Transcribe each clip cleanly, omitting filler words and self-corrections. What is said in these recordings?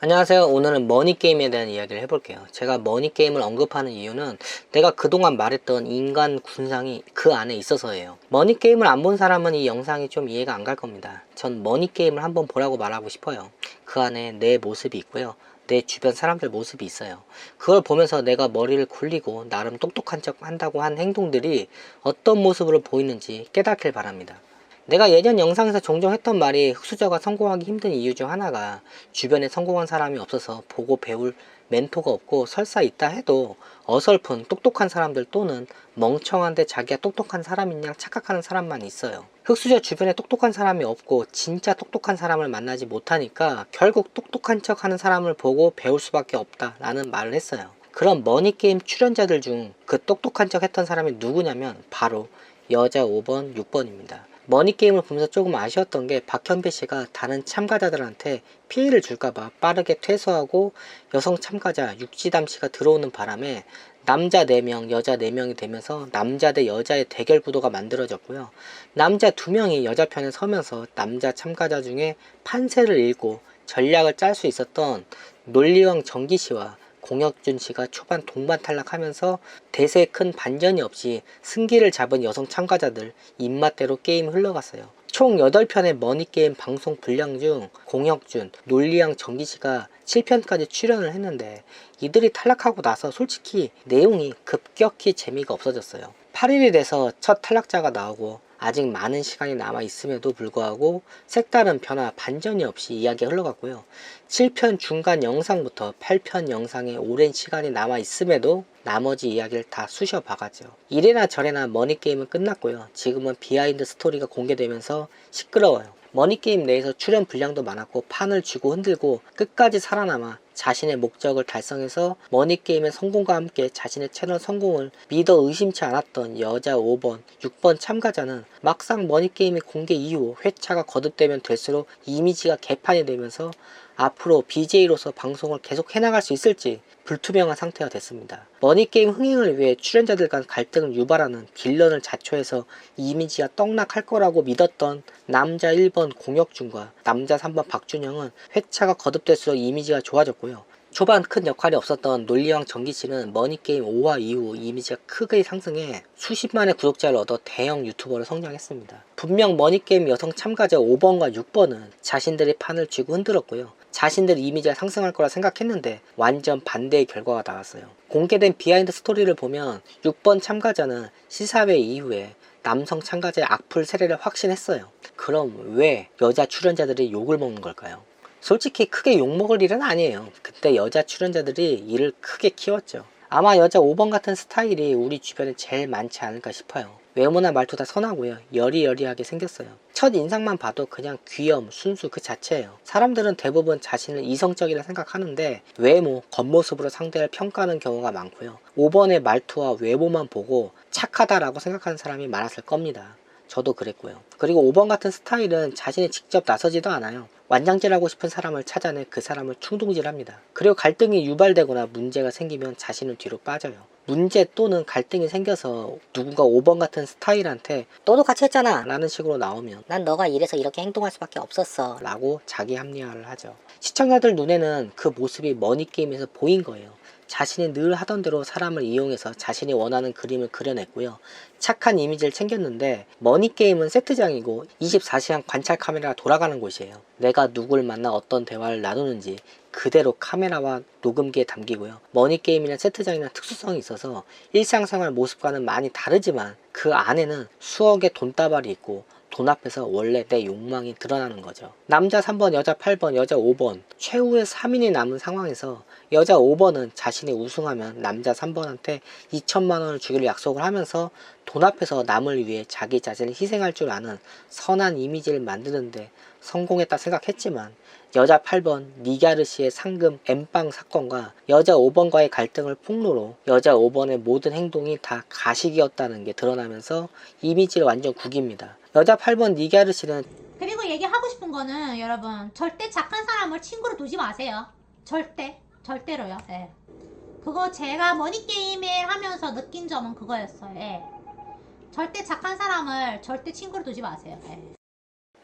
안녕하세요. 오늘은 머니게임에 대한 이야기를 해볼게요. 제가 머니게임을 언급하는 이유는 내가 그동안 말했던 인간 군상이 그 안에 있어서예요. 머니게임을 안 본 사람은 이 영상이 좀 이해가 안 갈 겁니다. 전 머니게임을 한번 보라고 말하고 싶어요. 그 안에 내 모습이 있고요. 내 주변 사람들 모습이 있어요. 그걸 보면서 내가 머리를 굴리고 나름 똑똑한 척 한다고 한 행동들이 어떤 모습으로 보이는지 깨닫길 바랍니다. 내가 예전 영상에서 종종 했던 말이 흑수저가 성공하기 힘든 이유 중 하나가 주변에 성공한 사람이 없어서 보고 배울 멘토가 없고, 설사 있다 해도 어설픈 똑똑한 사람들 또는 멍청한데 자기가 똑똑한 사람인 양 착각하는 사람만 있어요. 흑수저 주변에 똑똑한 사람이 없고 진짜 똑똑한 사람을 만나지 못하니까 결국 똑똑한 척 하는 사람을 보고 배울 수밖에 없다 라는 말을 했어요. 그럼 머니게임 출연자들 중 그 똑똑한 척 했던 사람이 누구냐면 바로 여자 5번, 6번입니다. 머니게임을 보면서 조금 아쉬웠던 게 박현배 씨가 다른 참가자들한테 피해를 줄까봐 빠르게 퇴소하고 여성 참가자 육지담 씨가 들어오는 바람에 남자 4명, 여자 4명이 되면서 남자 대 여자의 대결 구도가 만들어졌고요. 남자 2명이 여자 편에 서면서 남자 참가자 중에 판세를 읽고 전략을 짤 수 있었던 논리왕 정기 씨와 공혁준 씨가 초반 동반 탈락하면서 대세에 큰 반전이 없이 승기를 잡은 여성 참가자들 입맛대로 게임이 흘러갔어요. 총 8편의 머니게임 방송 분량 중 공혁준, 논리왕 정기씨가 7편까지 출연을 했는데 이들이 탈락하고 나서 솔직히 내용이 급격히 재미가 없어졌어요. 8일이 돼서 첫 탈락자가 나오고 아직 많은 시간이 남아 있음에도 불구하고 색다른 변화, 반전이 없이 이야기가 흘러갔고요. 7편 중간 영상부터 8편 영상에 오랜 시간이 남아 있음에도 나머지 이야기를 다 쑤셔 박았죠. 이래나 저래나 머니게임은 끝났고요. 지금은 비하인드 스토리가 공개되면서 시끄러워요. 머니게임 내에서 출연 분량도 많았고 판을 쥐고 흔들고 끝까지 살아남아 자신의 목적을 달성해서 머니게임의 성공과 함께 자신의 채널 성공을 믿어 의심치 않았던 여자 5번, 6번 참가자는 막상 머니게임이 공개 이후 회차가 거듭되면 될수록 이미지가 개판이 되면서 앞으로 BJ로서 방송을 계속 해나갈 수 있을지 불투명한 상태가 됐습니다. 머니게임 흥행을 위해 출연자들 간 갈등을 유발하는 빌런을 자초해서 이미지가 떡락할 거라고 믿었던 남자 1번 공혁준과 남자 3번 박준영은 회차가 거듭될수록 이미지가 좋아졌고요. 초반 큰 역할이 없었던 논리왕 정기씨는 머니게임 5화 이후 이미지가 크게 상승해 수십만의 구독자를 얻어 대형 유튜버로 성장했습니다. 분명 머니게임 여성 참가자 5번과 6번은 자신들의 판을 쥐고 흔들었고요. 자신들 이미지가 상승할 거라 생각했는데 완전 반대의 결과가 나왔어요. 공개된 비하인드 스토리를 보면 6번 참가자는 시사회 이후에 남성 참가자의 악플 세례를 확신했어요. 그럼 왜 여자 출연자들이 욕을 먹는 걸까요? 솔직히 크게 욕먹을 일은 아니에요. 그때 여자 출연자들이 이를 크게 키웠죠. 아마 여자 5번 같은 스타일이 우리 주변에 제일 많지 않을까 싶어요. 외모나 말투 다 선하고요. 여리여리하게 생겼어요. 첫 인상만 봐도 그냥 귀염, 순수 그 자체예요. 사람들은 대부분 자신을 이성적이라 생각하는데 외모, 겉모습으로 상대를 평가하는 경우가 많고요. 5번의 말투와 외모만 보고 착하다라고 생각하는 사람이 많았을 겁니다. 저도 그랬고요. 그리고 5번 같은 스타일은 자신이 직접 나서지도 않아요. 완장질하고 싶은 사람을 찾아내 그 사람을 충동질합니다. 그리고 갈등이 유발되거나 문제가 생기면 자신은 뒤로 빠져요. 문제 또는 갈등이 생겨서 누군가 5번 같은 스타일한테 너도 같이 했잖아 라는 식으로 나오면 난 너가 이래서 이렇게 행동할 수밖에 없었어 라고 자기 합리화를 하죠. 시청자들 눈에는 그 모습이 머니게임에서 보인 거예요. 자신이 늘 하던 대로 사람을 이용해서 자신이 원하는 그림을 그려냈고요. 착한 이미지를 챙겼는데 머니게임은 세트장이고 24시간 관찰 카메라가 돌아가는 곳이에요. 내가 누굴 만나 어떤 대화를 나누는지 그대로 카메라와 녹음기에 담기고요. 머니게임이나 세트장이나 특수성이 있어서 일상생활 모습과는 많이 다르지만 그 안에는 수억의 돈다발이 있고 돈 앞에서 원래 내 욕망이 드러나는 거죠. 남자 3번, 여자 8번, 여자 5번 최후의 3인이 남은 상황에서 여자 5번은 자신이 우승하면 남자 3번한테 2천만 원을 주기로 약속을 하면서 돈 앞에서 남을 위해 자기 자신을 희생할 줄 아는 선한 이미지를 만드는데 성공했다 생각했지만 여자 8번 니가르시의 상금 엠빵 사건과 여자 5번과의 갈등을 폭로로 여자 5번의 모든 행동이 다 가식이었다는 게 드러나면서 이미지를 완전 구깁니다. 여자 8번 니가르시는 그리고 얘기하고 싶은 거는 여러분 절대 착한 사람을 친구로 두지 마세요. 절대로요. 예. 그거 제가 머니게임에 하면서 느낀 점은 그거였어요. 예. 절대 착한 사람을 절대 친구로 두지 마세요. 예.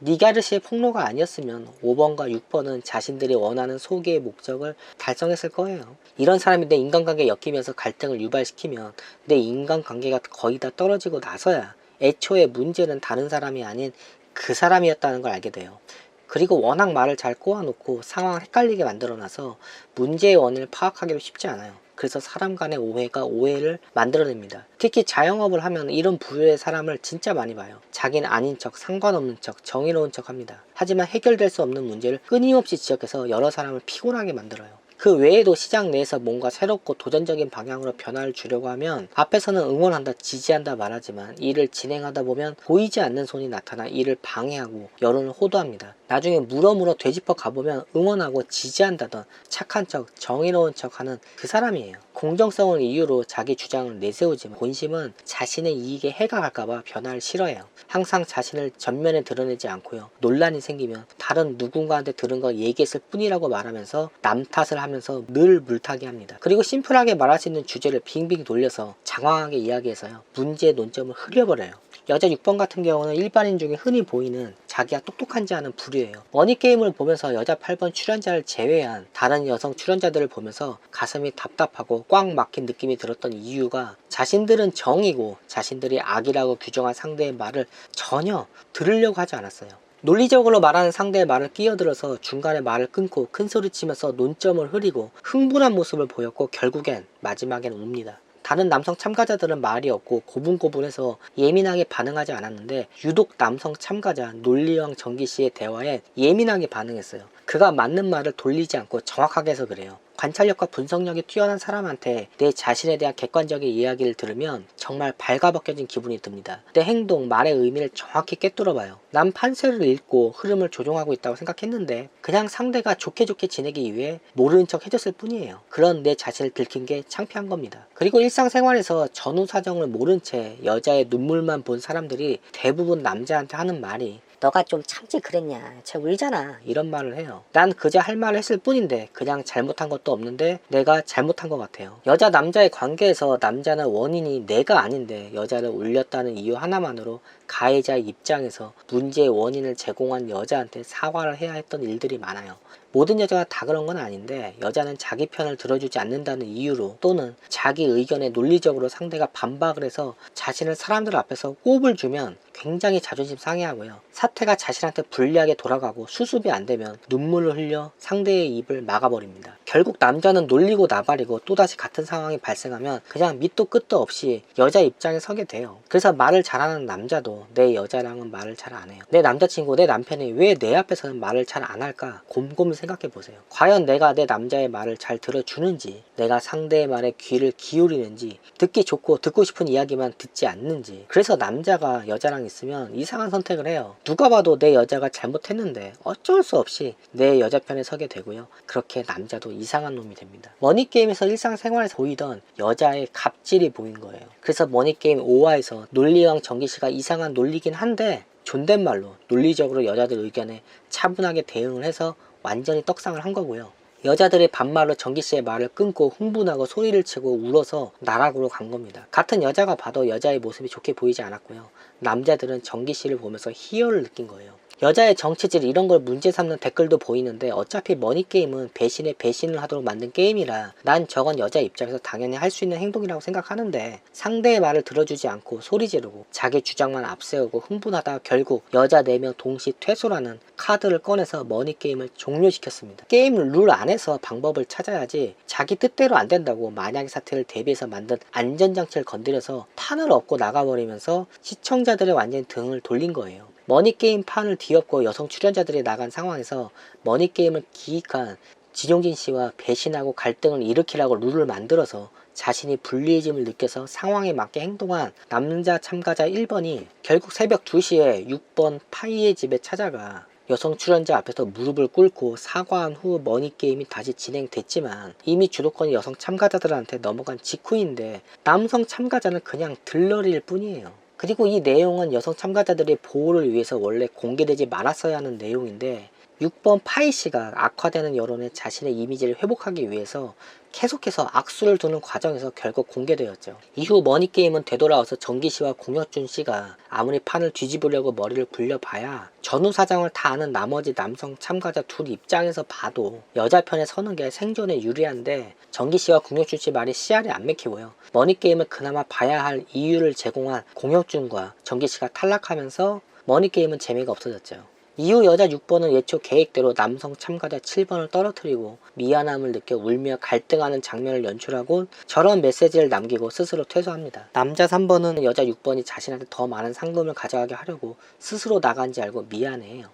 니가르시의 폭로가 아니었으면 5번과 6번은 자신들이 원하는 소개의 목적을 달성했을 거예요. 이런 사람이 내 인간관계에 엮이면서 갈등을 유발시키면 내 인간관계가 거의 다 떨어지고 나서야 애초에 문제는 다른 사람이 아닌 그 사람이었다는 걸 알게 돼요. 그리고 워낙 말을 잘 꼬아놓고 상황을 헷갈리게 만들어놔서 문제의 원인을 파악하기도 쉽지 않아요. 그래서 사람 간의 오해가 오해를 만들어냅니다. 특히 자영업을 하면 이런 부류의 사람을 진짜 많이 봐요. 자기는 아닌 척, 상관없는 척, 정의로운 척 합니다. 하지만 해결될 수 없는 문제를 끊임없이 지적해서 여러 사람을 피곤하게 만들어요. 그 외에도 시장 내에서 뭔가 새롭고 도전적인 방향으로 변화를 주려고 하면 앞에서는 응원한다, 지지한다 말하지만 일을 진행하다 보면 보이지 않는 손이 나타나 일을 방해하고 여론을 호도합니다. 나중에 물어물어 되짚어 가보면 응원하고 지지한다던 착한 척, 정의로운 척 하는 그 사람이에요. 공정성을 이유로 자기 주장을 내세우지만 본심은 자신의 이익에 해가 갈까봐 변화를 싫어해요. 항상 자신을 전면에 드러내지 않고요. 논란이 생기면 다른 누군가한테 들은 거 얘기했을 뿐이라고 말하면서 남 탓을 하면서 늘 물타기 합니다. 그리고 심플하게 말할 수 있는 주제를 빙빙 돌려서 장황하게 이야기해서요. 문제의 논점을 흐려버려요. 여자 6번 같은 경우는 일반인 중에 흔히 보이는 자기가 똑똑한지 아는 부류예요. 머니게임을 보면서 여자 8번 출연자를 제외한 다른 여성 출연자들을 보면서 가슴이 답답하고 꽉 막힌 느낌이 들었던 이유가 자신들은 정이고 자신들이 악이라고 규정한 상대의 말을 전혀 들으려고 하지 않았어요. 논리적으로 말하는 상대의 말을 끼어들어서 중간에 말을 끊고 큰소리치면서 논점을 흐리고 흥분한 모습을 보였고 결국엔 마지막엔 웁니다. 다른 남성 참가자들은 말이 없고 고분고분해서 예민하게 반응하지 않았는데 유독 남성 참가자 논리왕 정기씨의 대화에 예민하게 반응했어요. 그가 맞는 말을 돌리지 않고 정확하게 해서 그래요. 관찰력과 분석력이 뛰어난 사람한테 내 자신에 대한 객관적인 이야기를 들으면 정말 발가벗겨진 기분이 듭니다. 내 행동, 말의 의미를 정확히 꿰뚫어봐요. 난 판세를 읽고 흐름을 조종하고 있다고 생각했는데 그냥 상대가 좋게 지내기 위해 모르는 척 해줬을 뿐이에요. 그런 내 자신을 들킨 게 창피한 겁니다. 그리고 일상생활에서 전후 사정을 모른 채 여자의 눈물만 본 사람들이 대부분 남자한테 하는 말이 너가 좀 참지 그랬냐, 쟤 울잖아, 이런 말을 해요. 난 그저 할 말을 했을 뿐인데 그냥 잘못한 것도 없는데 내가 잘못한 것 같아요. 여자 남자의 관계에서 남자는 원인이 내가 아닌데 여자를 울렸다는 이유 하나만으로 가해자의 입장에서 문제의 원인을 제공한 여자한테 사과를 해야 했던 일들이 많아요. 모든 여자가 다 그런 건 아닌데 여자는 자기 편을 들어주지 않는다는 이유로 또는 자기 의견에 논리적으로 상대가 반박을 해서 자신을 사람들 앞에서 꼽을 주면 굉장히 자존심 상해하고요. 사태가 자신한테 불리하게 돌아가고 수습이 안 되면 눈물을 흘려 상대의 입을 막아버립니다. 결국 남자는 놀리고 나발이고 또다시 같은 상황이 발생하면 그냥 밑도 끝도 없이 여자 입장에 서게 돼요. 그래서 말을 잘하는 남자도 내 여자랑은 말을 잘 안 해요. 내 남자친구, 내 남편이 왜 내 앞에서는 말을 잘 안 할까 곰곰이 생각해 보세요. 과연 내가 내 남자의 말을 잘 들어주는지, 내가 상대의 말에 귀를 기울이는지, 듣기 좋고 듣고 싶은 이야기만 듣지 않는지. 그래서 남자가 여자랑 있으면 이상한 선택을 해요. 누가 봐도 내 여자가 잘못했는데 어쩔 수 없이 내 여자 편에 서게 되고요. 그렇게 남자도 이상한 놈이 됩니다. 머니게임에서 일상생활에서 보이던 여자의 갑질이 보인 거예요. 그래서 머니게임 5화에서 논리왕 정기씨가 이상한 논리긴 한데 존댓말로 논리적으로 여자들 의견에 차분하게 대응을 해서 완전히 떡상을 한 거고요. 여자들의 반말로 정기씨의 말을 끊고 흥분하고 소리를 치고 울어서 나락으로 간 겁니다. 같은 여자가 봐도 여자의 모습이 좋게 보이지 않았고요. 남자들은 정기씨를 보면서 희열을 느낀 거예요. 여자의 정치질 이런 걸 문제 삼는 댓글도 보이는데 어차피 머니게임은 배신에 배신을 하도록 만든 게임이라 난 저건 여자 입장에서 당연히 할 수 있는 행동이라고 생각하는데 상대의 말을 들어주지 않고 소리 지르고 자기 주장만 앞세우고 흥분하다 결국 여자 4명 동시 퇴소라는 카드를 꺼내서 머니게임을 종료시켰습니다. 게임 룰 안에서 방법을 찾아야지 자기 뜻대로 안 된다고 만약의 사태를 대비해서 만든 안전장치를 건드려서 판을 엎고 나가버리면서 시청자들의 완전히 등을 돌린 거예요. 머니게임 판을 뒤엎고 여성 출연자들이 나간 상황에서 머니게임을 기획한 진용진 씨와 배신하고 갈등을 일으키라고 룰을 만들어서 자신이 불리해짐을 느껴서 상황에 맞게 행동한 남자 참가자 1번이 결국 새벽 2시에 6번 파이의 집에 찾아가 여성 출연자 앞에서 무릎을 꿇고 사과한 후 머니게임이 다시 진행됐지만 이미 주도권이 여성 참가자들한테 넘어간 직후인데 남성 참가자는 그냥 들러리일 뿐이에요. 그리고 이 내용은 여성 참가자들의 보호를 위해서 원래 공개되지 말았어야 하는 내용인데 6번 파이씨가 악화되는 여론에 자신의 이미지를 회복하기 위해서 계속해서 악수를 두는 과정에서 결국 공개되었죠. 이후 머니게임은 되돌아와서 정기씨와 공혁준씨가 아무리 판을 뒤집으려고 머리를 굴려봐야 전후 사정을 다 아는 나머지 남성 참가자 둘 입장에서 봐도 여자 편에 서는 게 생존에 유리한데 정기씨와 공혁준씨 말이 씨알이 안 맥히고요. 머니게임을 그나마 봐야 할 이유를 제공한 공혁준과 정기씨가 탈락하면서 머니게임은 재미가 없어졌죠. 이후 여자 6번은 예초 계획대로 남성 참가자 7번을 떨어뜨리고 미안함을 느껴 울며 갈등하는 장면을 연출하고 저런 메시지를 남기고 스스로 퇴소합니다. 남자 3번은 여자 6번이 자신한테 더 많은 상금을 가져가게 하려고 스스로 나간지 알고 미안해해요.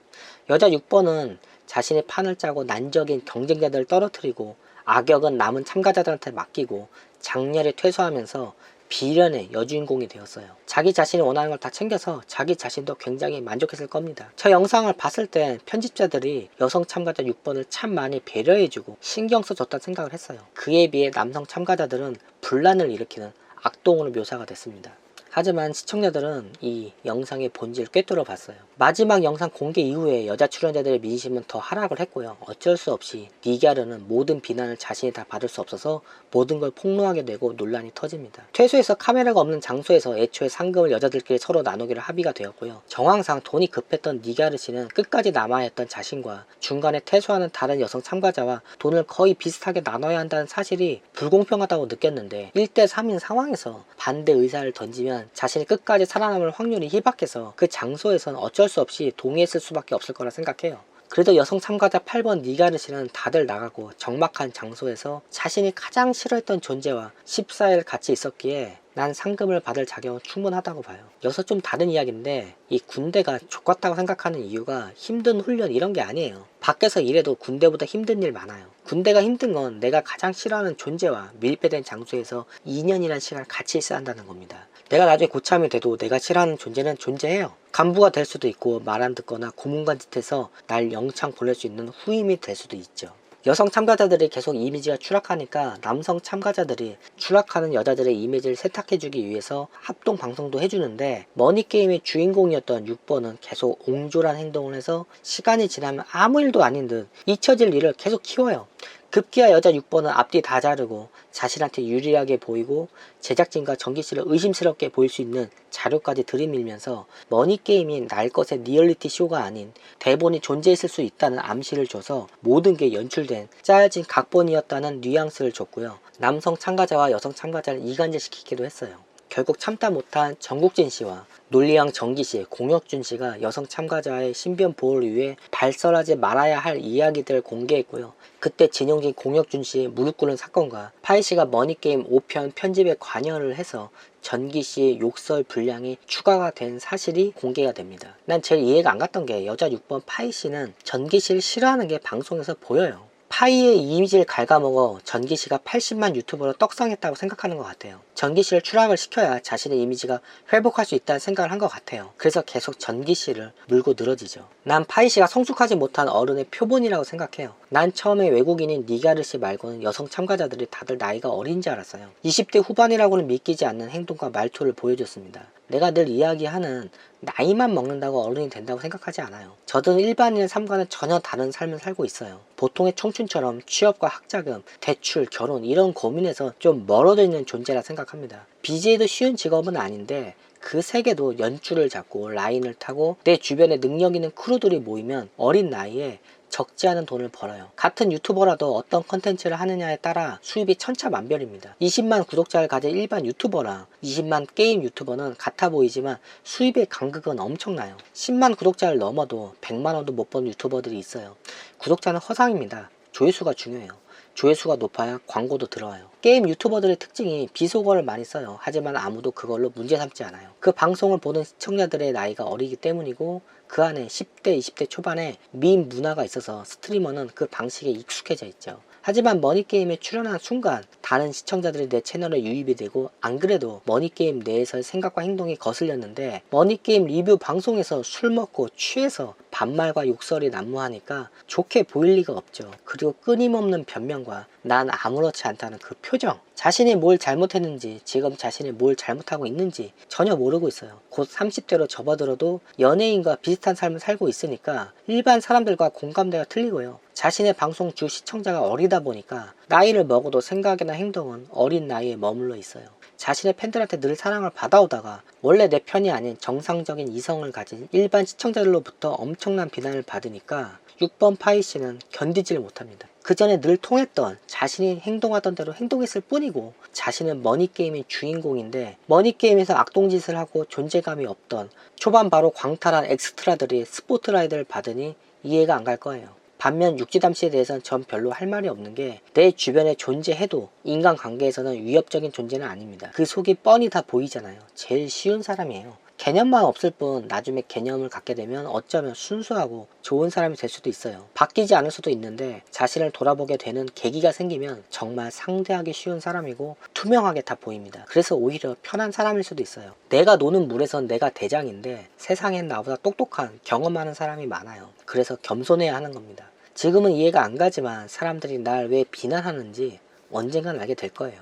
여자 6번은 자신의 판을 짜고 난적인 경쟁자들을 떨어뜨리고 악역은 남은 참가자들한테 맡기고 장렬히 퇴소하면서 비련의 여주인공이 되었어요. 자기 자신이 원하는 걸 다 챙겨서 자기 자신도 굉장히 만족했을 겁니다. 저 영상을 봤을 때 편집자들이 여성 참가자 6번을 참 많이 배려해주고 신경 써줬다는 생각을 했어요. 그에 비해 남성 참가자들은 분란을 일으키는 악동으로 묘사가 됐습니다. 하지만 시청자들은 이 영상의 본질을 꿰뚫어 봤어요. 마지막 영상 공개 이후에 여자 출연자들의 민심은 더 하락을 했고요. 어쩔 수 없이 니갸르는 모든 비난을 자신이 다 받을 수 없어서 모든 걸 폭로하게 되고 논란이 터집니다. 퇴소해서 카메라가 없는 장소에서 애초에 상금을 여자들끼리 서로 나누기로 합의가 되었고요. 정황상 돈이 급했던 니갸르 씨는 끝까지 남아야 했던 자신과 중간에 퇴소하는 다른 여성 참가자와 돈을 거의 비슷하게 나눠야 한다는 사실이 불공평하다고 느꼈는데 1대 3인 상황에서 반대 의사를 던지면 자신이 끝까지 살아남을 확률이 희박해서 그 장소에선 어쩔 수 없이 동의했을 수밖에 없을 거라 생각해요. 그래도 여성 참가자 8번 니가르 씨는 다들 나가고 적막한 장소에서 자신이 가장 싫어했던 존재와 14일 같이 있었기에 난 상금을 받을 자격은 충분하다고 봐요. 여기서 좀 다른 이야기인데 이 군대가 족같다고 생각하는 이유가 힘든 훈련 이런 게 아니에요. 밖에서 일해도 군대보다 힘든 일 많아요. 군대가 힘든 건 내가 가장 싫어하는 존재와 밀폐된 장소에서 2년이라는 시간을 같이 있어야 한다는 겁니다. 내가 나중에 고참이 돼도 내가 싫어하는 존재는 존재해요. 간부가 될 수도 있고 말 안 듣거나 고문관 짓해서 날 영창 보낼 수 있는 후임이 될 수도 있죠. 여성 참가자들이 계속 이미지가 추락하니까 남성 참가자들이 추락하는 여자들의 이미지를 세탁해주기 위해서 합동 방송도 해주는데 머니게임의 주인공이었던 6번은 계속 옹졸한 행동을 해서 시간이 지나면 아무 일도 아닌 듯 잊혀질 일을 계속 키워요. 급기야 여자 6번은 앞뒤 다 자르고 자신한테 유리하게 보이고 제작진과 정기씨를 의심스럽게 보일 수 있는 자료까지 들이밀면서 머니게임이 날 것의 리얼리티 쇼가 아닌 대본이 존재했을 수 있다는 암시를 줘서 모든 게 연출된 짜여진 각본이었다는 뉘앙스를 줬고요. 남성 참가자와 여성 참가자를 이간질시키기도 했어요. 결국 참다 못한 정국진 씨와 논리왕 정기 씨, 공혁준 씨가 여성 참가자의 신변 보호를 위해 발설하지 말아야 할 이야기들을 공개했고요. 그때 진용진 공혁준 씨의 무릎 꿇는 사건과 파이 씨가 머니게임 5편 편집에 관여를 해서 전기 씨의 욕설 분량이 추가가 된 사실이 공개가 됩니다. 난 제일 이해가 안 갔던 게 여자 6번 파이 씨는 전기 씨를 싫어하는 게 방송에서 보여요. 파이의 이미지를 갉아먹어 전기씨가 80만 유튜버로 떡상했다고 생각하는 것 같아요. 전기씨를 추락을 시켜야 자신의 이미지가 회복할 수 있다는 생각을 한 것 같아요. 그래서 계속 전기씨를 물고 늘어지죠. 난 파이씨가 성숙하지 못한 어른의 표본이라고 생각해요. 난 처음에 외국인인 니가르씨 말고는 여성 참가자들이 다들 나이가 어린 줄 알았어요. 20대 후반이라고는 믿기지 않는 행동과 말투를 보여줬습니다. 내가 늘 이야기하는 나이만 먹는다고 어른이 된다고 생각하지 않아요. 저는 일반인의 삶과는 전혀 다른 삶을 살고 있어요. 보통의 청춘처럼 취업과 학자금, 대출, 결혼 이런 고민에서 좀 멀어져 있는 존재라 생각합니다. BJ도 쉬운 직업은 아닌데 그 세계도 연줄을 잡고 라인을 타고 내 주변에 능력 있는 크루들이 모이면 어린 나이에 적지 않은 돈을 벌어요. 같은 유튜버라도 어떤 컨텐츠를 하느냐에 따라 수입이 천차만별입니다. 20만 구독자를 가진 일반 유튜버랑 20만 게임 유튜버는 같아 보이지만 수입의 간극은 엄청나요. 10만 구독자를 넘어도 100만원도 못 버는 유튜버들이 있어요. 구독자는 허상입니다. 조회수가 중요해요. 조회수가 높아야 광고도 들어와요. 게임 유튜버들의 특징이 비속어를 많이 써요. 하지만 아무도 그걸로 문제 삼지 않아요. 그 방송을 보는 시청자들의 나이가 어리기 때문이고 그 안에 10대, 20대 초반에 밈 문화가 있어서 스트리머는 그 방식에 익숙해져 있죠. 하지만 머니게임에 출연한 순간 다른 시청자들이 내 채널에 유입이 되고 안 그래도 머니게임 내에서의 생각과 행동이 거슬렸는데 머니게임 리뷰 방송에서 술 먹고 취해서 반말과 욕설이 난무하니까 좋게 보일 리가 없죠. 그리고 끊임없는 변명과 난 아무렇지 않다는 그 표정, 자신이 뭘 잘못했는지, 지금 자신이 뭘 잘못하고 있는지 전혀 모르고 있어요. 곧 30대로 접어들어도 연예인과 비슷한 삶을 살고 있으니까 일반 사람들과 공감대가 틀리고요. 자신의 방송 주 시청자가 어리다 보니까 나이를 먹어도 생각이나 행동은 어린 나이에 머물러 있어요. 자신의 팬들한테 늘 사랑을 받아오다가 원래 내 편이 아닌 정상적인 이성을 가진 일반 시청자들로부터 엄청난 비난을 받으니까 6번 파이씨는 견디질 못합니다. 그 전에 늘 통했던, 자신이 행동하던 대로 행동했을 뿐이고 자신은 머니게임의 주인공인데 머니게임에서 악동짓을 하고 존재감이 없던 초반 바로 광탈한 엑스트라들이 스포트라이트를 받으니 이해가 안 갈 거예요. 반면 육지담씨에 대해서는 전 별로 할 말이 없는 게 내 주변에 존재해도 인간관계에서는 위협적인 존재는 아닙니다. 그 속이 뻔히 다 보이잖아요. 제일 쉬운 사람이에요. 개념만 없을 뿐 나중에 개념을 갖게 되면 어쩌면 순수하고 좋은 사람이 될 수도 있어요. 바뀌지 않을 수도 있는데 자신을 돌아보게 되는 계기가 생기면 정말 상대하기 쉬운 사람이고 투명하게 다 보입니다. 그래서 오히려 편한 사람일 수도 있어요. 내가 노는 물에선 내가 대장인데 세상엔 나보다 똑똑한 경험 많은 사람이 많아요. 그래서 겸손해야 하는 겁니다. 지금은 이해가 안 가지만 사람들이 날 왜 비난하는지 언젠간 알게 될 거예요.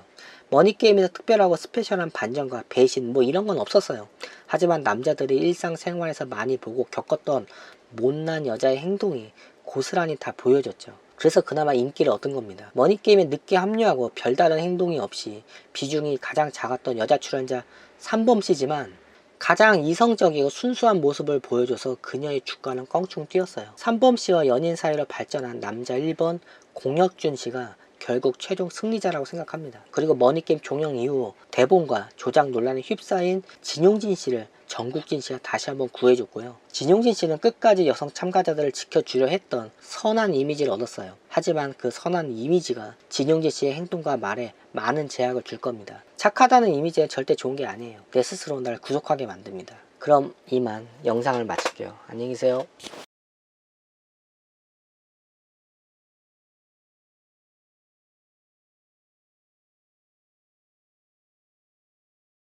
머니게임에서 특별하고 스페셜한 반전과 배신 뭐 이런 건 없었어요. 하지만 남자들이 일상생활에서 많이 보고 겪었던 못난 여자의 행동이 고스란히 다 보여졌죠. 그래서 그나마 인기를 얻은 겁니다. 머니게임에 늦게 합류하고 별다른 행동이 없이 비중이 가장 작았던 여자 출연자 3범씨지만 가장 이성적이고 순수한 모습을 보여줘서 그녀의 주가는 껑충 뛰었어요. 3범씨와 연인 사이로 발전한 남자 1번 공혁준씨가 결국 최종 승리자라고 생각합니다. 그리고 머니게임 종영 이후 대본과 조작 논란에 휩싸인 진용진 씨를 정국진 씨가 다시 한번 구해줬고요. 진용진 씨는 끝까지 여성 참가자들을 지켜주려 했던 선한 이미지를 얻었어요. 하지만 그 선한 이미지가 진용진 씨의 행동과 말에 많은 제약을 줄 겁니다. 착하다는 이미지는 절대 좋은 게 아니에요. 내 스스로 날 구속하게 만듭니다. 그럼 이만 영상을 마칠게요. 안녕히 계세요.